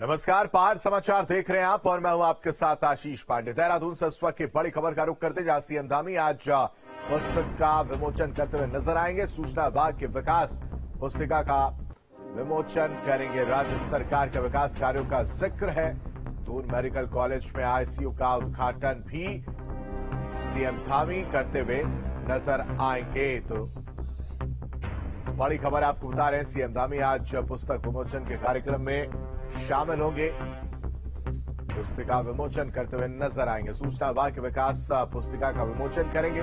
नमस्कार, पार समाचार देख रहे हैं आप और मैं हूं आपके साथ आशीष पांडे। देहरादून से इस वक्त की बड़ी खबर का रुख करते जहां सीएम धामी आज पुस्तक का विमोचन करते हुए नजर आएंगे। सूचना विभाग के विकास पुस्तिका का विमोचन करेंगे। राज्य सरकार के विकास कार्यों का जिक्र है। दून मेडिकल कॉलेज में आईसीयू का उद्घाटन भी सीएम धामी करते हुए नजर आएंगे। तो बड़ी खबर आपको बता रहे हैं, सीएम धामी आज पुस्तक विमोचन के कार्यक्रम में शामिल होंगे। पुस्तिका विमोचन करते हुए नजर आएंगे। सूचना विभाग के विकास पुस्तिका का विमोचन करेंगे,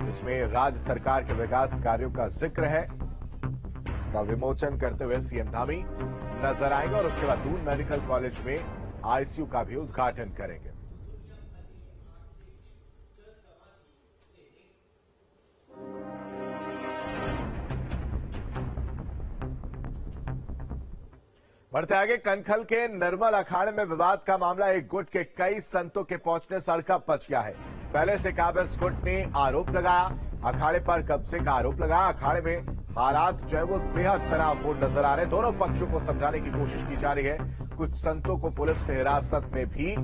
जिसमें राज्य सरकार के विकास कार्यों का जिक्र है। इसका विमोचन करते हुए सीएम धामी नजर आएंगे और उसके बाद दून मेडिकल कॉलेज में आईसीयू का भी उद्घाटन करेंगे। बढ़ते आगे, कनखल के निर्मल अखाड़े में विवाद का मामला। एक गुट के कई संतों के पहुंचने से हड़कंप मच गया है। पहले से काबिज गुट ने आरोप लगाया, अखाड़े पर कब्जे का आरोप लगाया। अखाड़े में हालात जो है वो बेहद तनावपूर्ण नजर आ रहे हैं। दोनों पक्षों को समझाने की कोशिश की जा रही है। कुछ संतों को पुलिस ने हिरासत में भी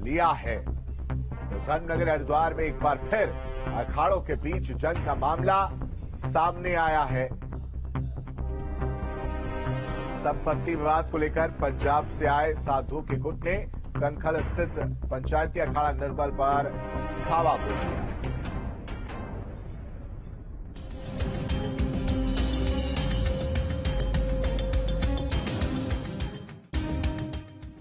लिया है। तो धर्मनगर हरिद्वार में एक बार फिर अखाड़ों के बीच जंग का मामला सामने आया है। संपत्ति विवाद को लेकर पंजाब से आए साधु के गुट ने कनखल स्थित पंचायती अखाड़ा निर्मल पर धावा बोल दिया।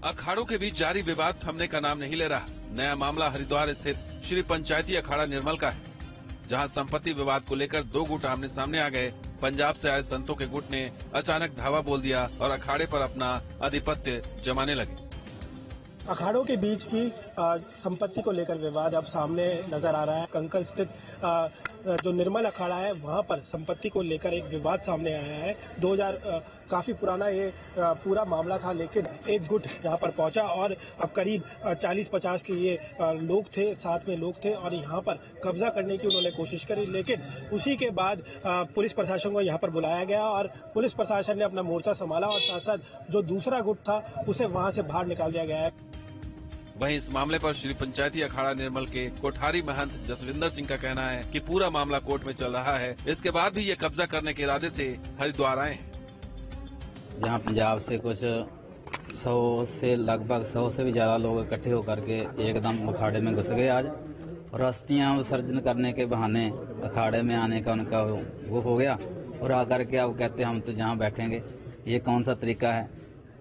अखाड़ों के बीच जारी विवाद थमने का नाम नहीं ले रहा। नया मामला हरिद्वार स्थित श्री पंचायती अखाड़ा निर्मल का है, जहां संपत्ति विवाद को लेकर दो गुट आमने सामने आ गए। पंजाब से आए संतों के गुट ने अचानक धावा बोल दिया और अखाड़े पर अपना आधिपत्य जमाने लगे। अखाड़ों के बीच की संपत्ति को लेकर विवाद अब सामने नजर आ रहा है। कंकल स्थित जो निर्मल अखाड़ा है, वहां पर संपत्ति को लेकर एक विवाद सामने आया है। 2000 काफी पुराना ये पूरा मामला था, लेकिन एक गुट यहाँ पर पहुंचा और अब करीब 40-50 के ये लोग थे, साथ में लोग थे और यहाँ पर कब्जा करने की उन्होंने कोशिश करी। लेकिन उसी के बाद पुलिस प्रशासन को यहाँ पर बुलाया गया और पुलिस प्रशासन ने अपना मोर्चा संभाला और साथ साथ जो दूसरा गुट था उसे वहां से बाहर निकाल दिया गया है। वहीं इस मामले पर श्री पंचायती अखाड़ा निर्मल के कोठारी महंत जसविंदर सिंह का कहना है कि पूरा मामला कोर्ट में चल रहा है। इसके बाद भी ये कब्जा करने के इरादे से हरिद्वार आए हैं। जहां पंजाब से कुछ 100 से लगभग 100 से भी ज्यादा लोग इकट्ठे होकर के एकदम अखाड़े में घुस गए आज, और अस्थियां विसर्जन करने के बहाने अखाड़े में आने का उनका वो हो गया और आकर के अब कहते हम तो जहाँ बैठेंगे। ये कौन सा तरीका है?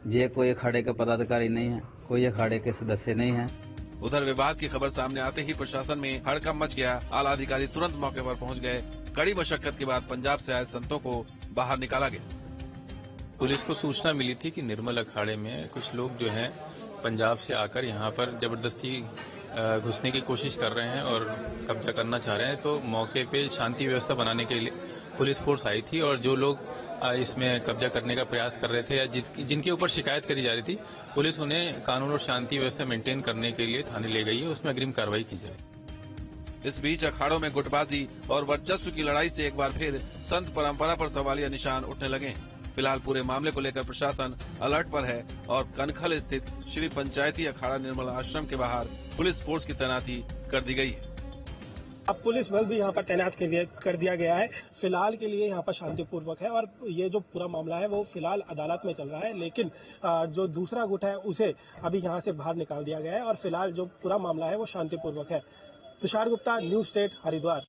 ये कोई अखाड़े का पदाधिकारी नहीं है, कोई अखाड़े के सदस्य नहीं है। उधर विवाद की खबर सामने आते ही प्रशासन में हड़कंप मच गया। आला अधिकारी तुरंत मौके पर पहुंच गए। कड़ी मशक्कत के बाद पंजाब से आए संतों को बाहर निकाला गया। पुलिस को सूचना मिली थी कि निर्मल अखाड़े में कुछ लोग जो हैं पंजाब से आकर यहाँ पर जबरदस्ती घुसने की कोशिश कर रहे हैं और कब्जा करना चाह रहे हैं। तो मौके पे शांति व्यवस्था बनाने के लिए पुलिस फोर्स आई थी और जो लोग इसमें कब्जा करने का प्रयास कर रहे थे या जिनके ऊपर शिकायत करी जा रही थी, पुलिस उन्हें कानून और शांति व्यवस्था मेंटेन करने के लिए थाने ले गई है। उसमें अग्रिम कार्रवाई की जाए। इस बीच अखाड़ों में गुटबाजी और वर्चस्व की लड़ाई से एक बार फिर संत परंपरा पर सवालिया निशान उठने लगे हैं। फिलहाल पूरे मामले को लेकर प्रशासन अलर्ट पर है और कनखल स्थित श्री पंचायती अखाड़ा निर्मल आश्रम के बाहर पुलिस फोर्स की तैनाती कर दी गई है। अब पुलिस बल भी यहाँ पर तैनात कर दिया गया है। फिलहाल के लिए यहाँ पर शांतिपूर्वक है और ये जो पूरा मामला है वो फिलहाल अदालत में चल रहा है, लेकिन जो दूसरा गुट है उसे अभी यहाँ से बाहर निकाल दिया गया है और फिलहाल जो पूरा मामला है वो शांतिपूर्वक है। Tushar Gupta, News State, Haridwar.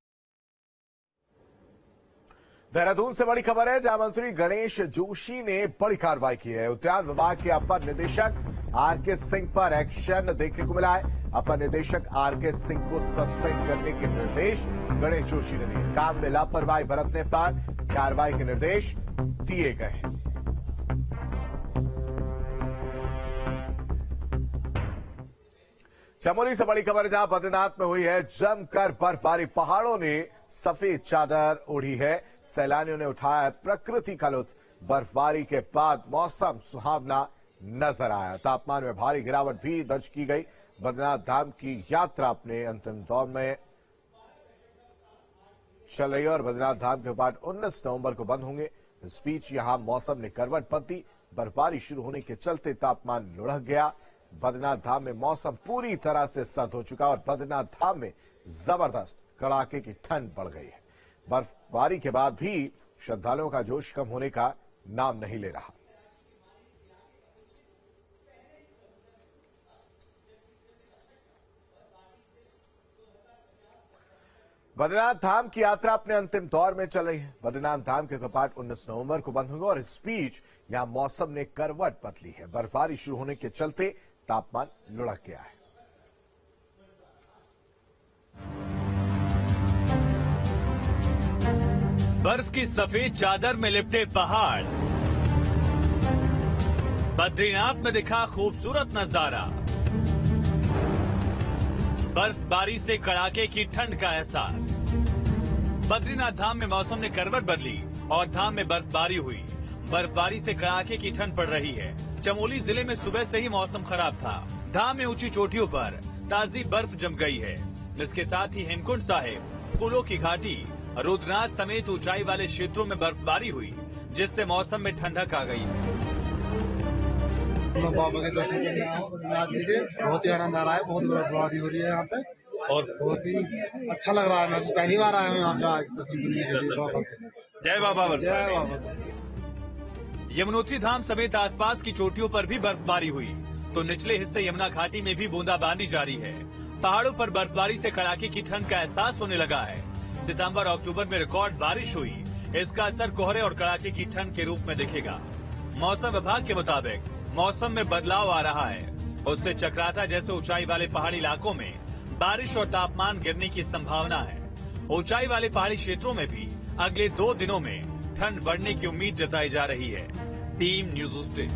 देहरादून से बड़ी खबर है, जहां मंत्री गणेश जोशी ने बड़ी कार्रवाई की है। उद्यान विभाग के अपर निदेशक आरके सिंह पर एक्शन देखने को मिला है। अपर निदेशक आरके सिंह को सस्पेंड करने के निर्देश गणेश जोशी ने दिए। काम में लापरवाही बरतने पर कार्रवाई के निर्देश दिए गए हैं। चमोली से बड़ी खबर, जहां बद्रीनाथ में हुई है जमकर बर्फबारी। पहाड़ों ने सफेद चादर ओढ़ी है। सैलानियों ने उठाया है प्रकृति का लुत्फ। बर्फबारी के बाद मौसम सुहावना नजर आया। तापमान में भारी गिरावट भी दर्ज की गई। बद्रीनाथ धाम की यात्रा अपने अंतिम दौर में चल रही है और बद्रीनाथ धाम के कपाट 19 नवंबर को बंद होंगे। इस बीच यहां मौसम ने करवट बदली। बर्फबारी शुरू होने के चलते तापमान लुढ़क गया। बद्रीनाथ धाम में मौसम पूरी तरह से सर्द हो चुका और बद्रीनाथ धाम में जबरदस्त कड़ाके की ठंड बढ़ गई है। बर्फबारी के बाद भी श्रद्धालुओं का जोश कम होने का नाम नहीं ले रहा। बद्रीनाथ धाम की यात्रा अपने अंतिम दौर में चल रही है। बद्रीनाथ धाम के कपाट 19 नवंबर को बंद होंगे और इस बीच यहां मौसम ने करवट बदली है। बर्फबारी शुरू होने के चलते तापमान लुढ़क गया है। बर्फ की सफेद चादर में लिपटे पहाड़, बद्रीनाथ में दिखा खूबसूरत नजारा। बर्फबारी से कड़ाके की ठंड का एहसास। बद्रीनाथ धाम में मौसम ने करवट बदली और धाम में बर्फबारी हुई। बर्फबारी से कड़ाके की ठंड पड़ रही है। चमोली जिले में सुबह से ही मौसम खराब था। धाम में ऊंची चोटियों पर ताजी बर्फ जम गई है। इसके साथ ही हेमकुंड साहिब, फूलों की घाटी, रुद्रनाथ समेत ऊंचाई वाले क्षेत्रों में बर्फबारी हुई, जिससे मौसम में ठंडक आ गई है। बाबा के दर्शन करने नाथ जी के बहुत ही आनंद आ रहा है। बहुत बर्फबारी हो रही है यहाँ पे और बहुत ही अच्छा लग रहा है। मैं पहली बार आया हूँ यहाँ पे दर्शन करने के लिए। बाबा जय बाबा। जय बाबा। यमुनोत्री धाम समेत आसपास की चोटियों पर भी बर्फबारी हुई, तो निचले हिस्से यमुना घाटी में भी बूंदाबांदी जारी है। पहाड़ों पर बर्फबारी से कड़ाके की ठंड का एहसास होने लगा है। सितंबर और अक्टूबर में रिकॉर्ड बारिश हुई। इसका असर कोहरे और कड़ाके की ठंड के रूप में दिखेगा। मौसम विभाग के मुताबिक मौसम में बदलाव आ रहा है। उससे चक्राता जैसे ऊंचाई वाले पहाड़ी इलाकों में बारिश और तापमान गिरने की संभावना है। ऊंचाई वाले पहाड़ी क्षेत्रों में भी अगले 2 दिनों में ठंड बढ़ने की उम्मीद जताई जा रही है। Team news state.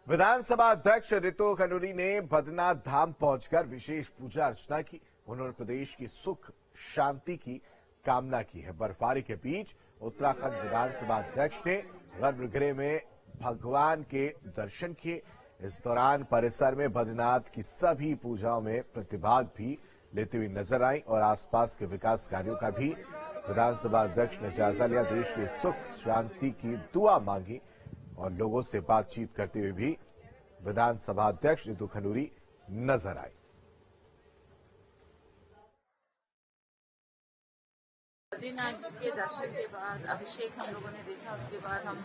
विधानसभा अध्यक्ष रितु खनूरी ने बद्रीनाथ धाम पहुंचकर विशेष पूजा अर्चना की। उन्होंने प्रदेश की सुख शांति की कामना की है। बर्फबारी के बीच उत्तराखंड विधानसभा अध्यक्ष ने गर्भगृह में भगवान के दर्शन किए। इस दौरान परिसर में बद्रीनाथ की सभी पूजाओं में प्रतिभाग भी लेते हुए नजर आई और आसपास के विकास कार्यों का भी विधानसभा अध्यक्ष ने जायजा लिया। देश के सुख शांति की दुआ मांगी और लोगों से बातचीत करते हुए भी विधानसभा अध्यक्ष रितु खनूरी नजर आई। बद्रीनाथ जी के दर्शन के बाद अभिषेक हम लोगों ने देखा। उसके बाद हम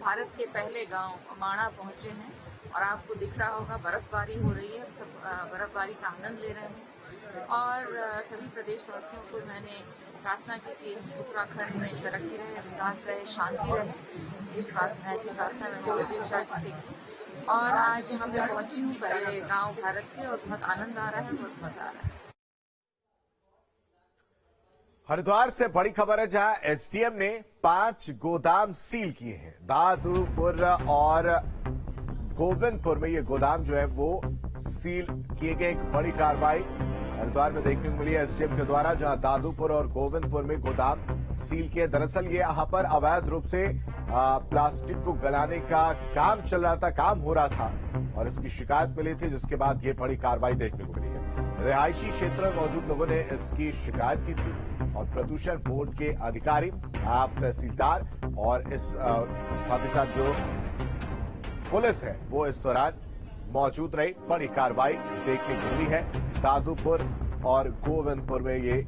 भारत के पहले गांव माणा पहुंचे हैं और आपको दिख रहा होगा बर्फबारी हो रही है। हम सब बर्फबारी का आनंद ले रहे हैं और सभी प्रदेशवासियों को मैंने प्रार्थना की कि उत्तराखंड में तरक्की रहे, विकास रहे, शांति रहे। इस बात ऐसी प्रार्थना मैंने प्रदीप शाह जी से की और आज यहाँ पे पहुंची हूँ पहले गाँव भारत के और बहुत आनंद आ रहा है, बहुत मजा आ रहा है। हरिद्वार से बड़ी खबर है, जहां एसडीएम ने 5 गोदाम सील किए हैं। दादूपुर और गोविंदपुर में ये गोदाम जो है वो सील किए गए। एक बड़ी कार्रवाई हरिद्वार में देखने को मिली है एसडीएम के द्वारा, जहां दादूपुर और गोविंदपुर में गोदाम सील किए। दरअसल ये यहाँ पर अवैध रूप से प्लास्टिक को गलाने का काम चल रहा था, काम हो रहा था और इसकी शिकायत मिली थी, जिसके बाद ये बड़ी कार्रवाई देखने को मिली है। रिहायशी क्षेत्र में मौजूद लोगों ने इसकी शिकायत की थी और प्रदूषण बोर्ड के अधिकारी, आप तहसीलदार और इस साथ ही साथ जो पुलिस है वो इस दौरान मौजूद रही। बड़ी कार्रवाई देखने को मिली है। दादूपुर और गोविंदपुर में ये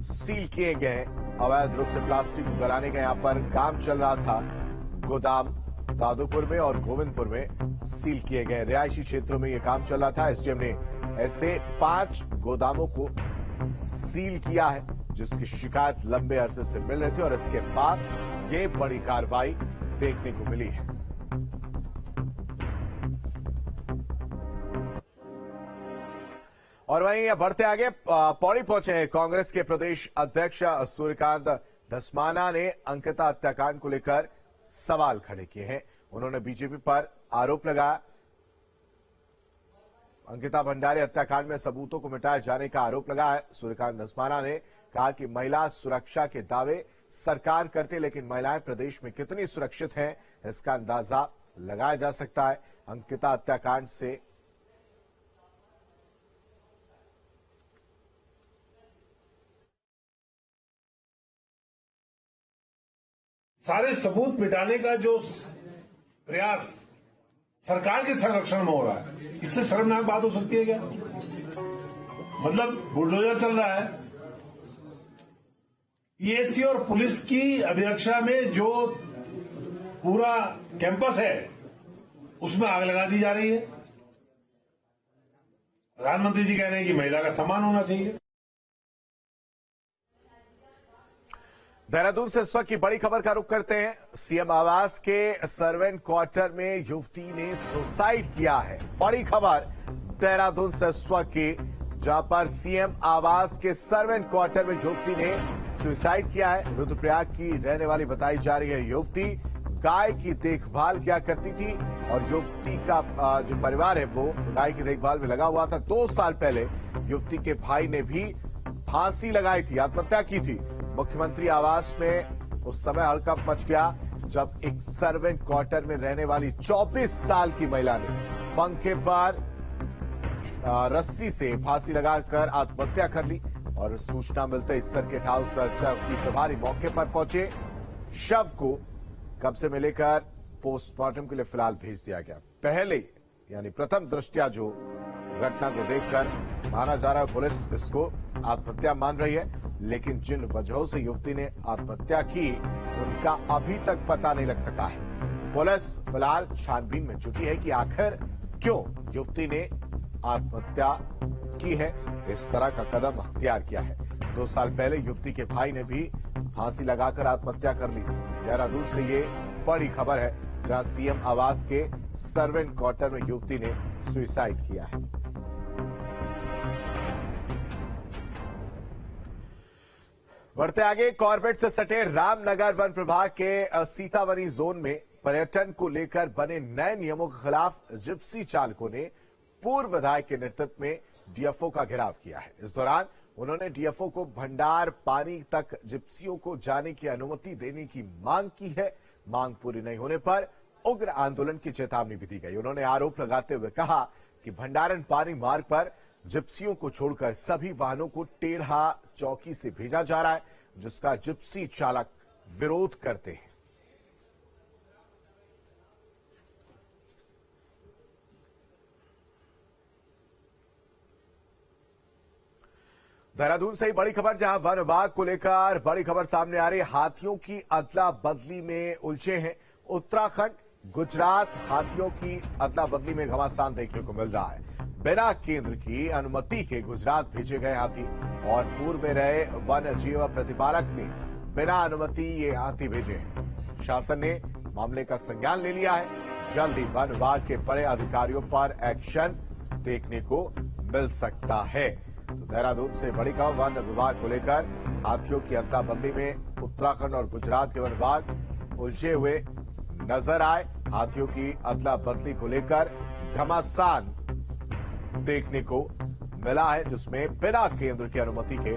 सील किए गए हैं। अवैध रूप से प्लास्टिक गलाने का यहां पर काम चल रहा था। गोदाम दादूपुर में और गोविंदपुर में सील किए गए। रिहायशी क्षेत्रों में यह काम चल रहा था। एसडीएम ने ऐसे 5 गोदामों को सील किया है, जिसकी शिकायत लंबे अरसे से मिल रही थी और इसके बाद ये बड़ी कार्रवाई देखने को मिली है। और वहीं बढ़ते आगे, पौड़ी पहुंचे हैं कांग्रेस के प्रदेश अध्यक्ष सूर्यकांत धस्माना ने अंकिता हत्याकांड को लेकर सवाल खड़े किए हैं। उन्होंने बीजेपी पर आरोप लगाया। अंकिता भंडारी हत्याकांड में सबूतों को मिटाए जाने का आरोप लगाया। सूर्यकांत धस्माना ने कहा कि महिला सुरक्षा के दावे सरकार करती है, लेकिन महिलाएं प्रदेश में कितनी सुरक्षित हैं इसका अंदाजा लगाया जा सकता है। अंकिता हत्याकांड से सारे सबूत मिटाने का जो प्रयास सरकार के संरक्षण में हो रहा है, इससे शर्मनाक बात हो सकती है क्या? मतलब बुलडोजर चल रहा है, ईएससी और पुलिस की अध्यक्षता में जो पूरा कैंपस है उसमें आग लगा दी जा रही है। प्रधानमंत्री जी कह रहे हैं कि महिला का सम्मान होना चाहिए। देहरादून से इस वक्त की बड़ी खबर का रुख करते हैं। सीएम आवास के सर्वेंट क्वार्टर में युवती ने सुसाइड किया है। बड़ी खबर देहरादून से इस वक्त की, जहां पर सीएम आवास के सर्वेंट क्वार्टर में युवती ने सुसाइड किया है। रुद्रप्रयाग की रहने वाली बताई जा रही है युवती गाय की देखभाल किया करती थी और युवती का जो परिवार है वो गाय की देखभाल में लगा हुआ था। 2 साल पहले युवती के भाई ने भी फांसी लगाई थी, आत्महत्या की थी। मुख्यमंत्री आवास में उस समय हड़कंप मच गया जब एक सर्वेंट क्वार्टर में रहने वाली 24 साल की महिला ने पंखे पर रस्सी से फांसी लगाकर आत्महत्या कर ली और सूचना मिलते ही सर्किट हाउस की प्रभारी मौके पर पहुंचे। शव को कब्जे में लेकर पोस्टमार्टम के लिए फिलहाल भेज दिया गया। पहले यानी प्रथम दृष्टया जो घटना को देखकर माना जा रहा है पुलिस इसको आत्महत्या मान रही है, लेकिन जिन वजहों से युवती ने आत्महत्या की उनका अभी तक पता नहीं लग सका है। पुलिस फिलहाल छानबीन में जुटी है कि आखिर क्यों युवती ने आत्महत्या की है, इस तरह का कदम अख्तियार किया है। 2 साल पहले युवती के भाई ने भी फांसी लगाकर आत्महत्या कर ली थी। देहरादून से ये बड़ी खबर है, जहां सीएम आवास के सर्वेंट क्वार्टर में युवती ने सुसाइड किया है। बढ़ते आगे, कॉर्बेट से सटे रामनगर वन प्रभाग के सीतावनी जोन में पर्यटन को लेकर बने नए नियमों के खिलाफ जिप्सी चालकों ने पूर्व विधायक के नेतृत्व में डीएफओ का घेराव किया है। इस दौरान उन्होंने डीएफओ को भंडार पानी तक जिप्सियों को जाने की अनुमति देने की मांग की है। मांग पूरी नहीं होने पर उग्र आंदोलन की चेतावनी भी दी गई। उन्होंने आरोप लगाते हुए कहा कि भंडारण पानी मार्ग पर जिप्सियों को छोड़कर सभी वाहनों को टेढ़ा चौकी से भेजा जा रहा है, जिसका जिप्सी चालक विरोध करते हैं। देहरादून से ही बड़ी खबर, जहां वन विभाग को लेकर बड़ी खबर सामने आ रही है। हाथियों की अदला बदली में उलझे हैं उत्तराखंड, गुजरात। हाथियों की अदला बदली में घमासान देखने को मिल रहा है। बिना केंद्र की अनुमति के गुजरात भेजे गए हाथी और पूर्व में रहे वन जीव प्रतिपालक ने बिना अनुमति ये हाथी भेजे हैं। शासन ने मामले का संज्ञान ले लिया है। जल्द ही वन विभाग के बड़े अधिकारियों पर एक्शन देखने को मिल सकता है। तो देहरादून से बड़ी खबर, वन विभाग को लेकर हाथियों की अदला बदली में उत्तराखंड और गुजरात के वन विभाग उलझे हुए नजर आए। हाथियों की अदला बदली को लेकर घमासान देखने को मिला है, जिसमें बिना केंद्र की अनुमति के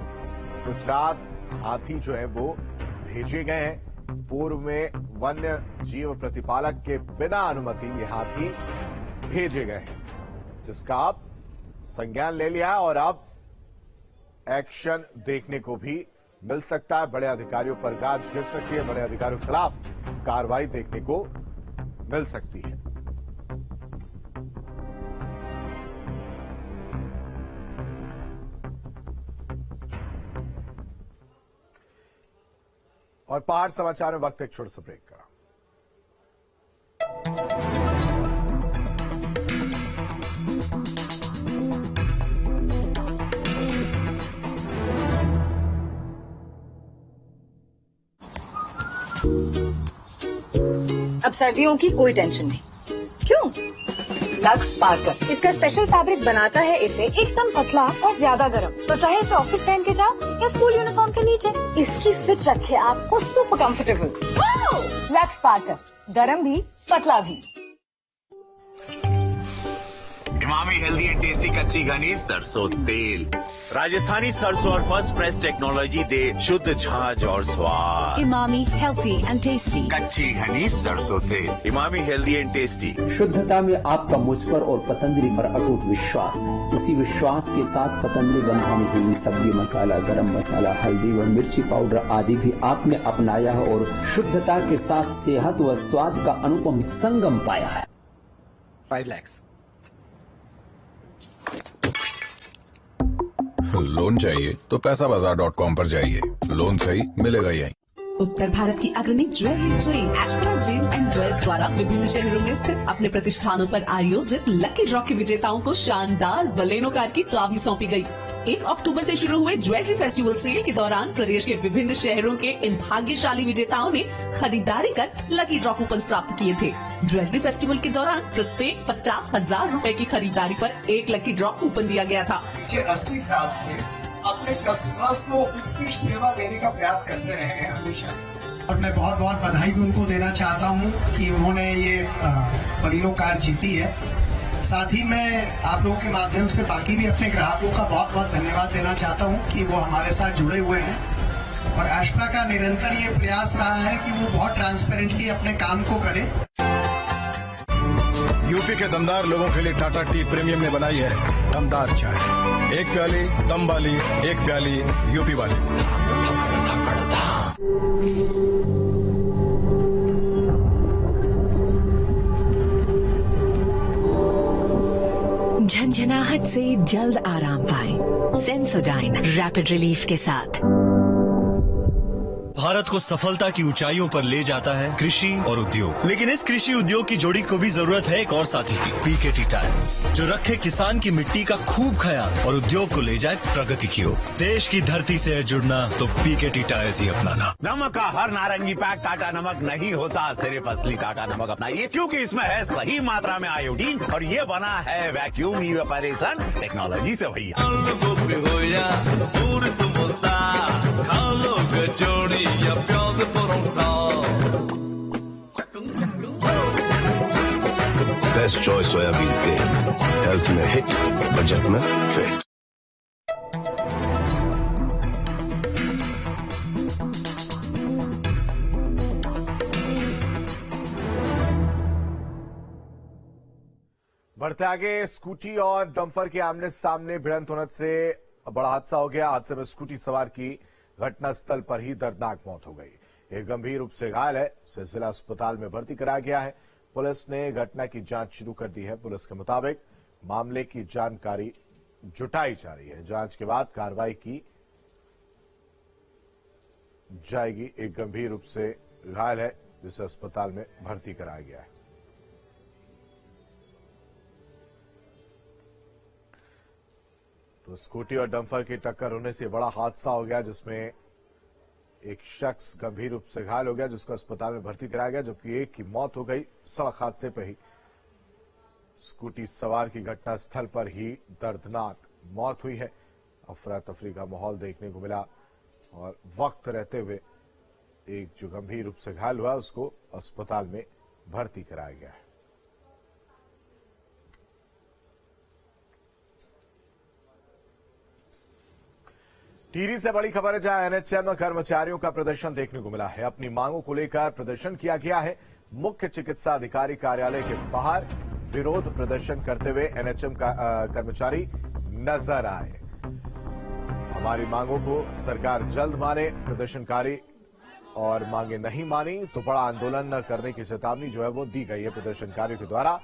गुजरात हाथी जो है वो भेजे गए हैं। पूर्व में वन्य जीव प्रतिपालक के बिना अनुमति ये हाथी भेजे गए हैं, जिसका अब संज्ञान ले लिया और अब एक्शन देखने को भी मिल सकता है। बड़े अधिकारियों पर गाज गिर सकती है, बड़े अधिकारियों के खिलाफ कार्रवाई देखने को मिल सकती है। और पहाड़ समाचार में वक्त एक छोटे से ब्रेक का। अब सर्दियों की कोई टेंशन नहीं। क्यों? लक्स स्पार्कर इसका स्पेशल फैब्रिक बनाता है इसे एकदम पतला और ज्यादा गर्म, तो चाहे इसे ऑफिस पहन के जाओ या स्कूल यूनिफॉर्म के नीचे, इसकी फिट रखे आपको सुपर कंफर्टेबल। लक्स स्पार्कर, गर्म भी पतला भी। इमामी हेल्दी एंड टेस्टी कच्ची घनी सरसों तेल। राजस्थानी सरसों और फर्स्ट प्रेस टेक्नोलॉजी दे शुद्ध झांझ और स्वाद। इमामी हेल्दी एंड टेस्टी कच्ची घनी सरसों तेल। Emami healthy and tasty. शुद्धता में आपका मुझ पर और पतंजलि पर अटूट विश्वास है। उसी विश्वास के साथ पतंजलि बंधानी हुई सब्जी मसाला, गरम मसाला, हल्दी व मिर्ची पाउडर आदि भी आपने अपनाया है और शुद्धता के साथ सेहत व स्वाद का अनुपम संगम पाया है। 5 लाख। लोन चाहिए तो पैसाबाजार.com पर जाइए, लोन सही मिलेगा यहीं। उत्तर भारत की अग्रणी jewellery chain Astra Gems and Jewels द्वारा विभिन्न शहरों में स्थित अपने प्रतिष्ठानों पर आयोजित लकी ड्रॉ के विजेताओं को शानदार बलेनो कार की चाबी सौंपी गई। 1 अक्टूबर से शुरू हुए ज्वेलरी फेस्टिवल सेल के दौरान प्रदेश के विभिन्न शहरों के इन भाग्यशाली विजेताओं ने खरीदारी कर लकी ड्रॉ कूपन प्राप्त किए थे। ज्वेलरी फेस्टिवल के दौरान प्रत्येक 50,000 रूपए की खरीदारी पर 1 लकी ड्रॉ कूपन दिया गया था। 80 साल से अपने कस्टमर्स को उत्कृष्ट सेवा देने का प्रयास करते रहे हैं हमेशा, और मैं बहुत बहुत बधाई भी उनको देना चाहता हूं कि उन्होंने ये बलिनो कार जीती है। साथ ही मैं आप लोगों के माध्यम से बाकी भी अपने ग्राहकों का बहुत बहुत धन्यवाद देना चाहता हूं कि वो हमारे साथ जुड़े हुए हैं, और एस्ट्रा का निरंतर ये प्रयास रहा है कि वो बहुत ट्रांसपेरेंटली अपने काम को करे। यूपी के दमदार लोगों के लिए टाटा टी प्रीमियम ने बनाई है दमदार चाय। 1 प्याली दम वाली, 1 प्याली यूपी वाली। झंझनाहट से जल्द आराम पाएं। सेंसोडाइन रैपिड रिलीफ के साथ। भारत को सफलता की ऊंचाइयों पर ले जाता है कृषि और उद्योग, लेकिन इस कृषि उद्योग की जोड़ी को भी जरूरत है एक और साथी की, पीकेटी टायर्स, जो रखे किसान की मिट्टी का खूब ख्याल और उद्योग को ले जाए प्रगति की ओर। देश की धरती से है जुड़ना तो पीकेटी टायर्स ही अपनाना। नमक का हर नारंगी पैक टाटा नमक नहीं होता, सिर्फ असली टाटा नमक अपनाइए, क्योंकि इसमें है सही मात्रा में आयोडीन और ये बना है वैक्यूम इवेपोरेशन टेक्नोलॉजी से भैया। बेस्ट चॉइस सोयाबीन तेल, हेल्थ में हिट, बजट में फिट। बढ़ते आगे, स्कूटी और डंपर के आमने सामने भिड़ंत होने से बड़ा हादसा हो गया। हादसे में स्कूटी सवार की घटनास्थल पर ही दर्दनाक मौत हो गई। एक गंभीर रूप से घायल है, उसे जिला अस्पताल में भर्ती कराया गया है। पुलिस ने घटना की जांच शुरू कर दी है। पुलिस के मुताबिक मामले की जानकारी जुटाई जा रही है। जांच के बाद कार्रवाई की जाएगी। एक गंभीर रूप से घायल है, जिसे अस्पताल में भर्ती कराया गया है। तो स्कूटी और डंपर की टक्कर होने से बड़ा हादसा हो गया, जिसमें एक शख्स गंभीर रूप से घायल हो गया, जिसको अस्पताल में भर्ती कराया गया, जबकि एक की मौत हो गई सड़क हादसे पर ही। स्कूटी सवार की घटनास्थल पर ही दर्दनाक मौत हुई है। अफरा तफरी का माहौल देखने को मिला और वक्त रहते हुए एक जो गंभीर रूप से घायल हुआ उसको अस्पताल में भर्ती कराया गया है। टिहरी से बड़ी खबर है, जहां एनएचएम कर्मचारियों का प्रदर्शन देखने को मिला है। अपनी मांगों को लेकर प्रदर्शन किया गया है। मुख्य चिकित्सा अधिकारी कार्यालय के बाहर विरोध प्रदर्शन करते हुए एनएचएम का कर्मचारी नजर आए। हमारी मांगों को सरकार जल्द माने, प्रदर्शनकारी और मांगे नहीं मानी तो बड़ा आंदोलन न करने की चेतावनी जो है वो दी गई है प्रदर्शनकारियों के द्वारा।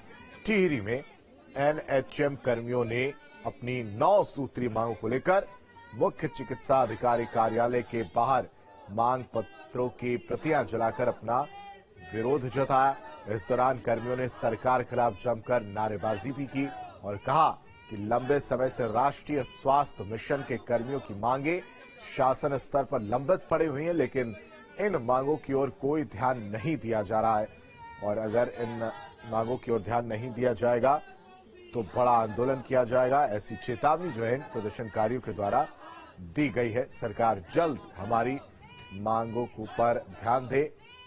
टिहरी में एनएचएम कर्मियों ने अपनी 9 सूत्रीय मांगों को लेकर मुख्य चिकित्सा अधिकारी कार्यालय के बाहर मांग पत्रों की प्रतियां जलाकर अपना विरोध जताया। इस दौरान कर्मियों ने सरकार के खिलाफ जमकर नारेबाजी भी की और कहा कि लंबे समय से राष्ट्रीय स्वास्थ्य मिशन के कर्मियों की मांगे शासन स्तर पर लंबित पड़ी हुई हैं, लेकिन इन मांगों की ओर कोई ध्यान नहीं दिया जा रहा है और अगर इन मांगों की ओर ध्यान नहीं दिया जाएगा तो बड़ा आंदोलन किया जाएगा। ऐसी चेतावनी जो है इन प्रदर्शनकारियों के द्वारा दी गई है। सरकार जल्द हमारी मांगों पर ध्यान दे,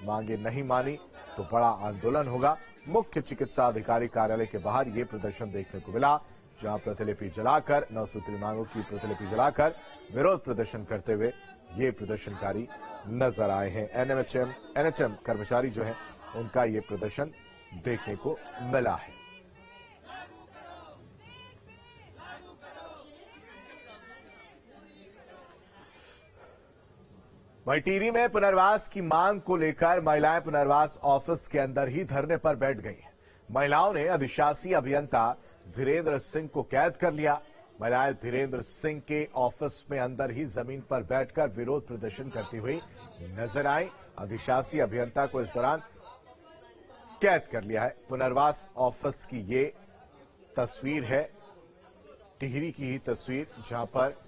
मांगे नहीं मानी तो बड़ा आंदोलन होगा। मुख्य चिकित्सा अधिकारी कार्यालय के बाहर ये प्रदर्शन देखने को मिला, जहां प्रतिलिपि जलाकर 9 सूत्री मांगों की प्रतिलिपि जलाकर विरोध प्रदर्शन करते हुए ये प्रदर्शनकारी नजर आए हैं। एनएचएम कर्मचारी जो हैं उनका ये प्रदर्शन देखने को मिला है। वहीं टिहरी में पुनर्वास की मांग को लेकर महिलाएं पुनर्वास ऑफिस के अंदर ही धरने पर बैठ गई। महिलाओं ने अधिशासी अभियंता धीरेन्द्र सिंह को कैद कर लिया। महिलाएं धीरेन्द्र सिंह के ऑफिस में अंदर ही जमीन पर बैठकर विरोध प्रदर्शन करती हुई नजर आई। अधिशासी अभियंता को इस दौरान कैद कर लिया है। पुनर्वास ऑफिस की ये तस्वीर है, टिहरी की ही तस्वीर, जहां पर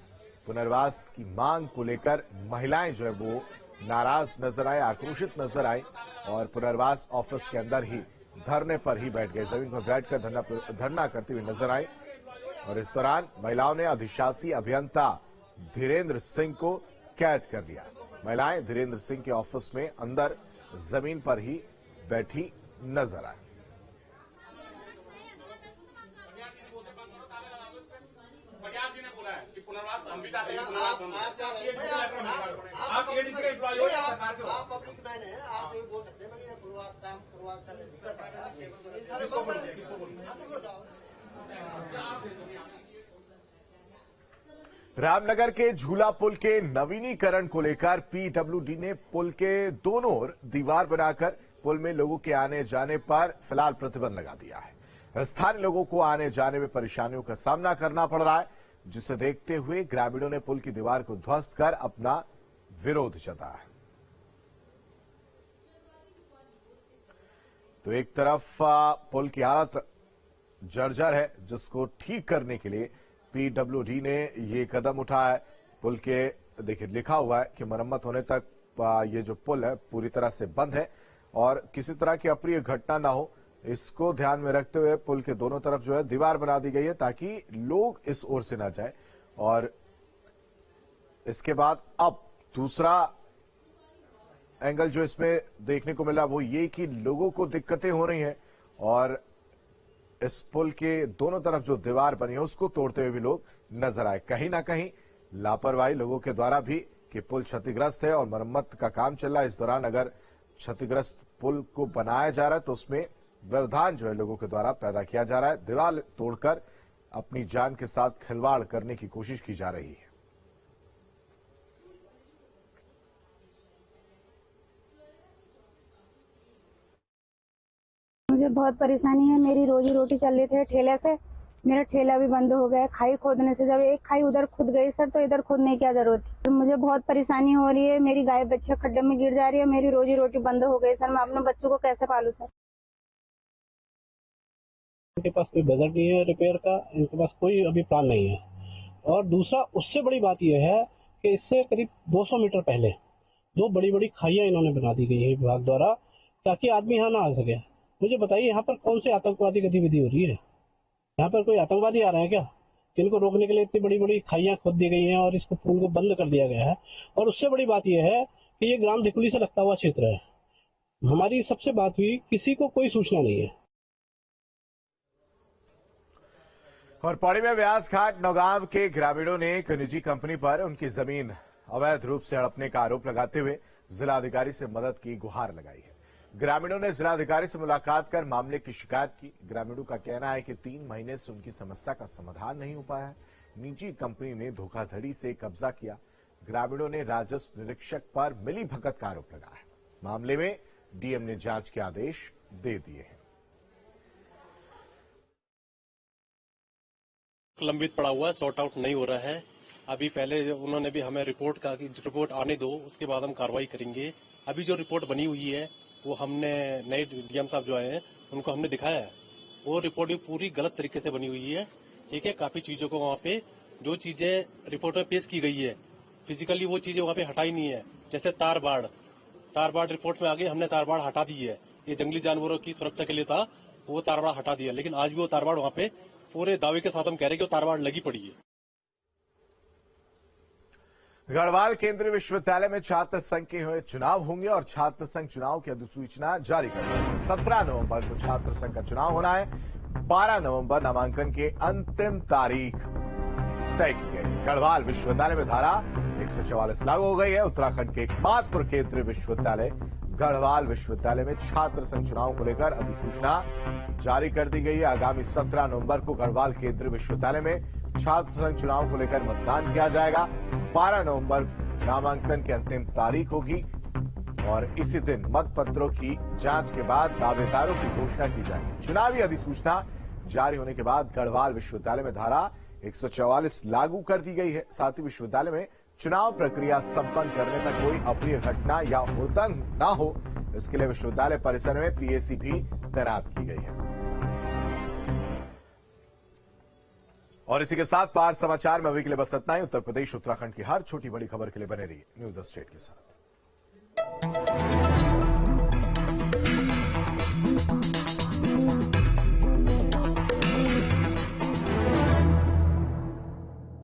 पुनर्वास की मांग को लेकर महिलाएं जो है वो नाराज नजर आए, आक्रोशित नजर आई और पुनर्वास ऑफिस के अंदर ही धरने पर ही बैठ गए, जमीन पर बैठकर धरना करते हुए नजर आए। और इस दौरान महिलाओं ने अधिशासी अभियंता धीरेन्द्र सिंह को कैद कर लिया। महिलाएं धीरेन्द्र सिंह के ऑफिस में अंदर जमीन पर ही बैठी नजर आई। आप एडीसी का एम्प्लॉय हो या सरकार के हो? आप पब्लिक मैन है, आप जो बोल सकते हैं मैं पूर्वास काम पूर्वास से रामनगर के झूला पुल के नवीनीकरण को लेकर पीडब्ल्यूडी ने पुल के दोनों ओर दीवार बनाकर पुल में लोगों के आने जाने पर फिलहाल प्रतिबंध लगा दिया है। स्थानीय लोगों को आने जाने में परेशानियों का सामना करना पड़ रहा है, जिसे देखते हुए ग्रामीणों ने पुल की दीवार को ध्वस्त कर अपना विरोध जताया। तो एक तरफ पुल की हालत जर्जर है, जिसको ठीक करने के लिए पीडब्ल्यूडी ने ये कदम उठाया है। पुल के देखिए लिखा हुआ है कि मरम्मत होने तक ये जो पुल है पूरी तरह से बंद है और किसी तरह की अप्रिय घटना ना हो, इसको ध्यान में रखते हुए पुल के दोनों तरफ जो है दीवार बना दी गई है ताकि लोग इस ओर से ना जाए। और इसके बाद अब दूसरा एंगल जो इसमें देखने को मिला वो ये कि लोगों को दिक्कतें हो रही हैं और इस पुल के दोनों तरफ जो दीवार बनी है उसको तोड़ते हुए भी लोग नजर आए। कहीं ना कहीं लापरवाही लोगों के द्वारा भी कि पुल क्षतिग्रस्त है और मरम्मत का काम चल रहा है। इस दौरान अगर क्षतिग्रस्त पुल को बनाया जा रहा है तो उसमें व्यवधान जो है लोगों के द्वारा पैदा किया जा रहा है। दीवार तोड़कर अपनी जान के साथ खिलवाड़ करने की कोशिश की जा रही है। मुझे बहुत परेशानी है, मेरी रोजी रोटी चल रही थी ठेले से, मेरा ठेला भी बंद हो गया। खाई खोदने से जब एक खाई उधर खुद गई सर तो इधर खोदने की क्या जरूरत थी। मुझे बहुत परेशानी हो रही है, मेरी गाय बच्चे खड्डे में गिर जा रही है, मेरी रोजी रोटी बंद हो गई सर। मैं अपने बच्चों को कैसे पालूं सर? इनके पास कोई बजट नहीं है रिपेयर का, इनके पास कोई अभी प्लान नहीं है। और दूसरा उससे बड़ी बात यह है कि इससे करीब 200 मीटर पहले 2 बड़ी बड़ी खाइयां इन्होंने बना दी गई है विभाग द्वारा ताकि आदमी यहाँ ना आ सके। मुझे बताइए यहाँ पर कौन से आतंकवादी गतिविधि हो रही है? यहाँ पर कोई आतंकवादी आ रहे हैं क्या? जिनको रोकने के लिए इतनी बड़ी बड़ी खाइयां खोद दी गई हैं और इसको पुल को बंद कर दिया गया है। और उससे बड़ी बात यह है कि ये ग्राम धिकुली से लगता हुआ क्षेत्र है। हमारी सबसे बात हुई, किसी को कोई सूचना नहीं है। और पौड़ी में व्यास घाट नौगांव के ग्रामीणों ने एक निजी कंपनी पर उनकी जमीन अवैध रूप से हड़पने का आरोप लगाते हुए जिलाधिकारी से मदद की गुहार लगाई है। ग्रामीणों ने जिलाधिकारी से मुलाकात कर मामले की शिकायत की। ग्रामीणों का कहना है कि 3 महीने से उनकी समस्या का समाधान नहीं हो पाया है। निजी कंपनी ने धोखाधड़ी से कब्जा किया। ग्रामीणों ने राजस्व निरीक्षक पर मिलीभगत का आरोप लगाया है। मामले में डीएम ने जांच के आदेश दे दिए हैं। लंबित पड़ा हुआ है, सॉर्ट आउट नहीं हो रहा है। अभी पहले उन्होंने भी हमें रिपोर्ट आने दो, उसके बाद हम कार्रवाई करेंगे। अभी जो रिपोर्ट बनी हुई है वो हमने नए डीएम साहब जो आए हैं उनको हमने दिखाया है। वो रिपोर्ट भी पूरी गलत तरीके से बनी हुई है। ठीक है, काफी चीजों को वहाँ पे जो चीजें रिपोर्ट में पेश की गई है फिजिकली वो चीजें वहाँ पे हटाई नहीं है। जैसे तार बाड़ रिपोर्ट में आगे हमने तार बाड़ हटा दी है। ये जंगली जानवरों की सुरक्षा के लिए था, वो तार बाड़ हटा दिया। लेकिन आज भी वो तार बाड़ वहाँ पे पूरे दावे के साथ हम कह रहे हैं कि वो तार बाड़ लगी पड़ी है। गढ़वाल केंद्रीय विश्वविद्यालय में छात्र संघ के हुए चुनाव होंगे और छात्र संघ चुनाव की अधिसूचना जारी कर दी है। 17 नवंबर को छात्र संघ का चुनाव होना है। 12 नवंबर नामांकन के अंतिम तारीख तय की गई। गढ़वाल विश्वविद्यालय में धारा 144 लागू हो गई है। उत्तराखंड के एकमात्र केंद्रीय विश्वविद्यालय गढ़वाल विश्वविद्यालय में छात्र संघ चुनाव को लेकर अधिसूचना जारी कर दी गई है। आगामी 17 नवंबर को गढ़वाल केंद्रीय विश्वविद्यालय में छात्र संघ चुनाव को लेकर मतदान किया जाएगा। 12 नवंबर नामांकन की अंतिम तारीख होगी और इसी दिन मतपत्रों की जांच के बाद दावेदारों की घोषणा की जाएगी। चुनावी अधिसूचना जारी होने के बाद गढ़वाल विश्वविद्यालय में धारा 144 लागू कर दी गई है। साथ ही विश्वविद्यालय में चुनाव प्रक्रिया संपन्न करने तक कोई अप्रिय घटना या हुड़दंग न हो, इसके लिए विश्वविद्यालय परिसर में पीएसी भी तैनात की गई है। और इसी के साथ पार समाचार में अभी के लिए बस इतना ही। उत्तर प्रदेश उत्तराखंड की हर छोटी बड़ी खबर के लिए बने रहिए न्यूज़ स्टेट के साथ।